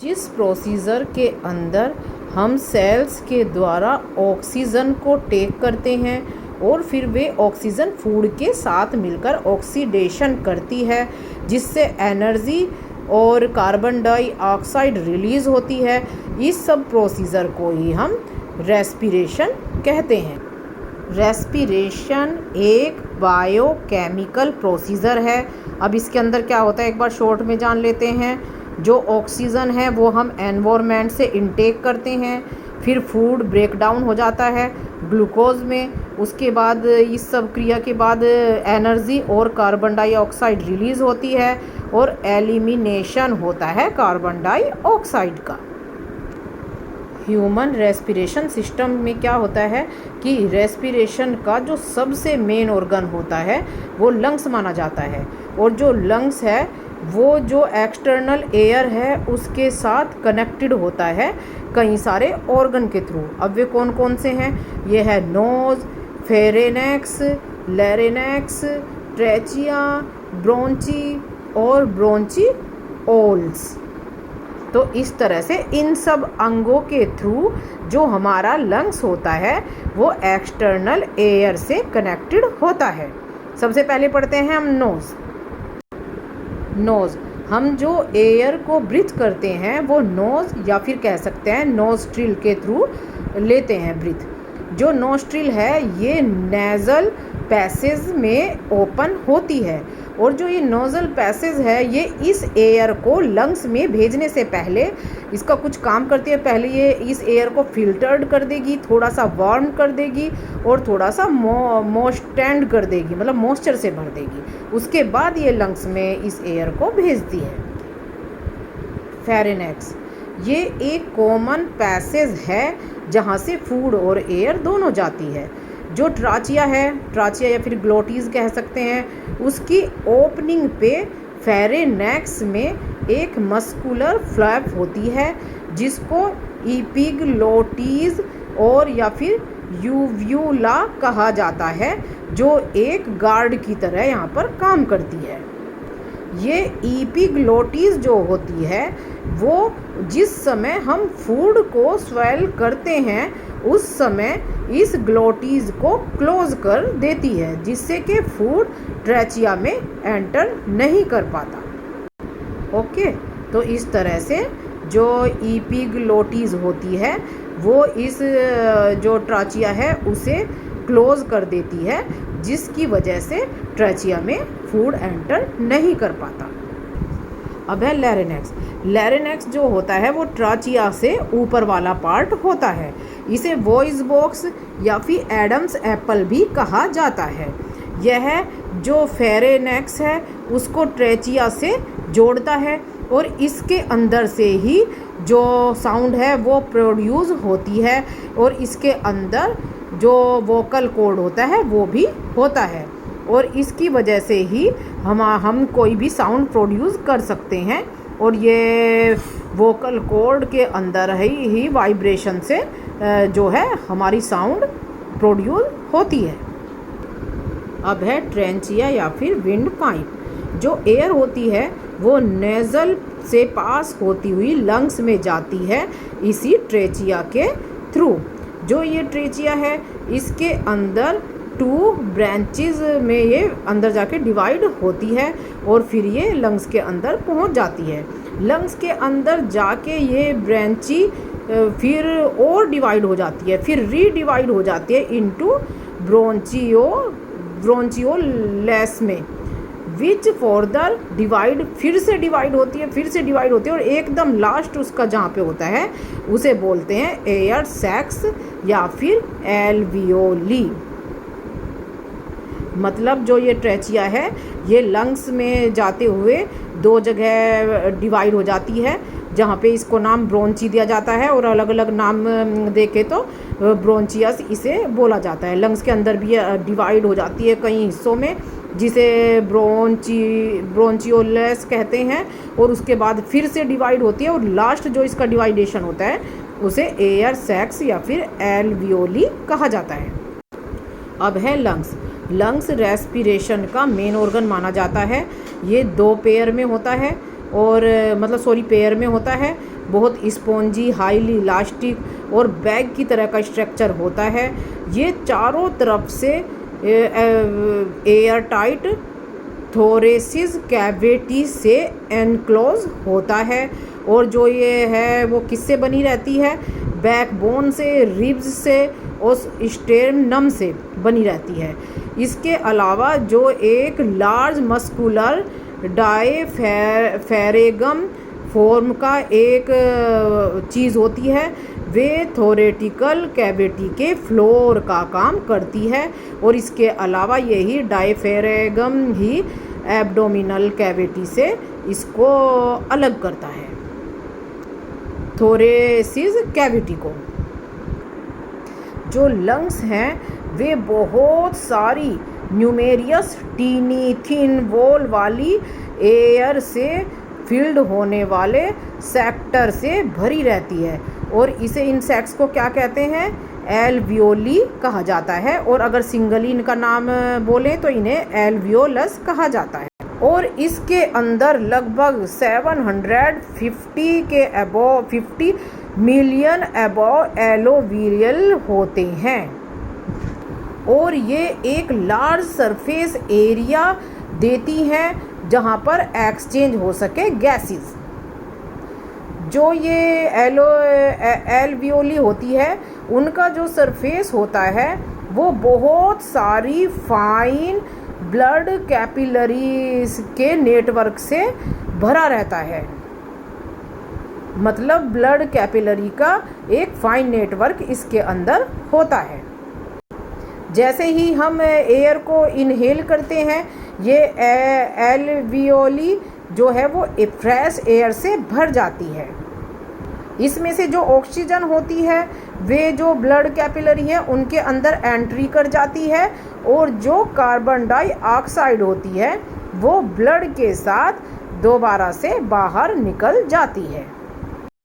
जिस प्रोसीजर के अंदर हम सेल्स के द्वारा ऑक्सीजन को टेक करते हैं और फिर वे ऑक्सीजन फूड के साथ मिलकर ऑक्सीडेशन करती है, जिससे एनर्जी और कार्बन डाइऑक्साइड रिलीज़ होती है। इस सब प्रोसीजर को ही हम रेस्पिरेशन कहते हैं। रेस्पिरेशन एक बायोकेमिकल प्रोसीजर है। अब इसके अंदर क्या होता है एक बार शॉर्ट में जान लेते हैं। जो ऑक्सीजन है वो हम एनवायरनमेंट से इनटेक करते हैं, फिर फूड ब्रेक डाउन हो जाता है ग्लूकोज में। उसके बाद इस सब क्रिया के बाद एनर्जी और कार्बन डाइऑक्साइड रिलीज़ होती है और एलिमिनेशन होता है कार्बन डाइऑक्साइड का। ह्यूमन रेस्पिरेशन सिस्टम में क्या होता है कि रेस्पिरेशन का जो सबसे मेन ऑर्गन होता है वो लंग्स माना जाता है, और जो लंग्स है वो जो एक्सटर्नल एयर है उसके साथ कनेक्टेड होता है कई सारे ऑर्गन के थ्रू। अब वे कौन कौन से हैं? ये है नोज़, फेरेनेक्स, लैरिनेक्स, ट्रेचिया, ब्रोंची और ब्रोंचिओल्स। तो इस तरह से इन सब अंगों के थ्रू जो हमारा लंग्स होता है वो एक्सटर्नल एयर से कनेक्टेड होता है। सबसे पहले पढ़ते हैं हम नोज़। हम जो एयर को ब्रीथ करते हैं वो नोज़ या फिर कह सकते हैं नोस्ट्रिल के थ्रू लेते हैं ब्रीथ। जो नोस्ट्रिल है ये नेज़ल पैसेज में ओपन होती है, और जो ये नोज़ल पैसेज है ये इस एयर को लंग्स में भेजने से पहले इसका कुछ काम करती है। पहले ये इस एयर को फिल्टर्ड कर देगी, थोड़ा सा वार्म कर देगी और थोड़ा सा मॉइस्टेंड कर देगी, मतलब मॉइस्चर से भर देगी। उसके बाद ये लंग्स में इस एयर को भेजती है। फेरेनेक्स ये एक कॉमन पैसेज है जहाँ से फूड और एयर दोनों जाती है। जो ट्राचिया है, ट्राचिया या फिर ग्लोटीज कह सकते हैं, उसकी ओपनिंग पे फेरेनेक्स में एक मस्कुलर फ्लैप होती है जिसको इपिग्लोटीज और या फिर यूव्यूला कहा जाता है, जो एक गार्ड की तरह यहाँ पर काम करती है। ये इपिग्लोटीज जो होती है वो जिस समय हम फूड को स्वेल करते हैं उस समय इस ग्लोटीज को क्लोज कर देती है, जिससे कि फूड ट्रेचिया में एंटर नहीं कर पाता। ओके, तो इस तरह से जो इपिग्लोटीज होती है वो इस जो ट्राचिया है उसे क्लोज कर देती है, जिसकी वजह से ट्रेचिया में फूड एंटर नहीं कर पाता। अब है लैरिनेक्स। लैरिनेक्स जो होता है वो ट्राचिया से ऊपर वाला पार्ट होता है। इसे वॉइस बॉक्स या फिर एडम्स एप्पल भी कहा जाता है। यह जो फेरेनेक्स है उसको ट्रेचिया से जोड़ता है और इसके अंदर से ही जो साउंड है वो प्रोड्यूस होती है, और इसके अंदर जो वोकल कॉर्ड होता है वो भी होता है, और इसकी वजह से ही हम कोई भी साउंड प्रोड्यूस कर सकते हैं। और ये वोकल कॉर्ड के अंदर ही वाइब्रेशन से जो है हमारी साउंड प्रोड्यूस होती है। अब है ट्रेंचिया या फिर विंड पाइप। जो एयर होती है वो नेज़ल से पास होती हुई लंग्स में जाती है इसी ट्रेचिया के थ्रू। जो ये ट्रेचिया है इसके अंदर 2 ब्रांचेस में ये अंदर जाके डिवाइड होती है और फिर ये लंग्स के अंदर पहुंच जाती है। लंग्स के अंदर जाके ये ब्रांची फिर और डिवाइड हो जाती है, फिर रीडिवाइड हो जाती है इनटू ब्रोंचियोलेस में, विच फर्दर डिवाइड फिर से डिवाइड होती है और एकदम लास्ट उसका जहाँ पे होता है उसे बोलते हैं एयर सैक्स या फिर एल्वियोली। मतलब जो ये ट्रेचिया है ये लंग्स में जाते हुए 2 जगह डिवाइड हो जाती है, जहाँ पे इसको नाम ब्रोंची दिया जाता है और अलग अलग नाम देखे तो ब्रोंचियस इसे बोला जाता है। लंग्स के अंदर भी डिवाइड हो जाती है कई हिस्सों में, जिसे ब्रोंचियोलेस कहते हैं, और उसके बाद फिर से डिवाइड होती है और लास्ट जो इसका डिवाइडेशन होता है उसे एयर सैक्स या फिर एल्वियोली कहा जाता है। अब है लंग्स रेस्पिरेशन का मेन ऑर्गन माना जाता है। ये 2 पेयर में होता है, और पेयर में होता है। बहुत स्पॉन्जी, हाईली इलास्टिक और बैग की तरह का स्ट्रक्चर होता है। ये चारों तरफ से एयर टाइट थोरेसिस कैविटी से एनक्लोज होता है। और जो ये है वो किससे बनी रहती है? बैकबोन से, रिब्स से और स्टेर्नम से बनी रहती है। इसके अलावा जो एक लार्ज मस्कुलर डायफेरेगम फॉर्म का एक चीज़ होती है, वे थोरेटिकल कैविटी के फ्लोर का काम करती है। और इसके अलावा यही डायफेरेगम ही एब्डोमिनल कैविटी से इसको अलग करता है, थोरेसिस कैविटी को। जो लंग्स हैं वे बहुत सारी न्यूमेरियस टीनी थिन वॉल वाली एयर से फिल्ड होने वाले सेक्टर से भरी रहती है। और इसे इन सेक्स को क्या कहते हैं? एल्वियोली कहा जाता है। और अगर सिंगली इनका नाम बोलें तो इन्हें एल्वियोलस कहा जाता है। और इसके अंदर लगभग 50 मिलियन अबव एलोवियल होते हैं। और ये एक लार्ज सरफेस एरिया देती हैं जहाँ पर एक्सचेंज हो सके गैसेस। जो ये एल्वियोली होती है उनका जो सरफेस होता है वो बहुत सारी फाइन ब्लड कैपिलरीज के नेटवर्क से भरा रहता है। मतलब ब्लड कैपिलरी का एक फाइन नेटवर्क इसके अंदर होता है। जैसे ही हम एयर को इनहेल करते हैं, ये एल्वियोली जो है वो फ्रेश एयर से भर जाती है। इसमें से जो ऑक्सीजन होती है वे जो ब्लड कैपिलरी है उनके अंदर एंट्री कर जाती है। और जो कार्बन डाइऑक्साइड होती है वो ब्लड के साथ दोबारा से बाहर निकल जाती है।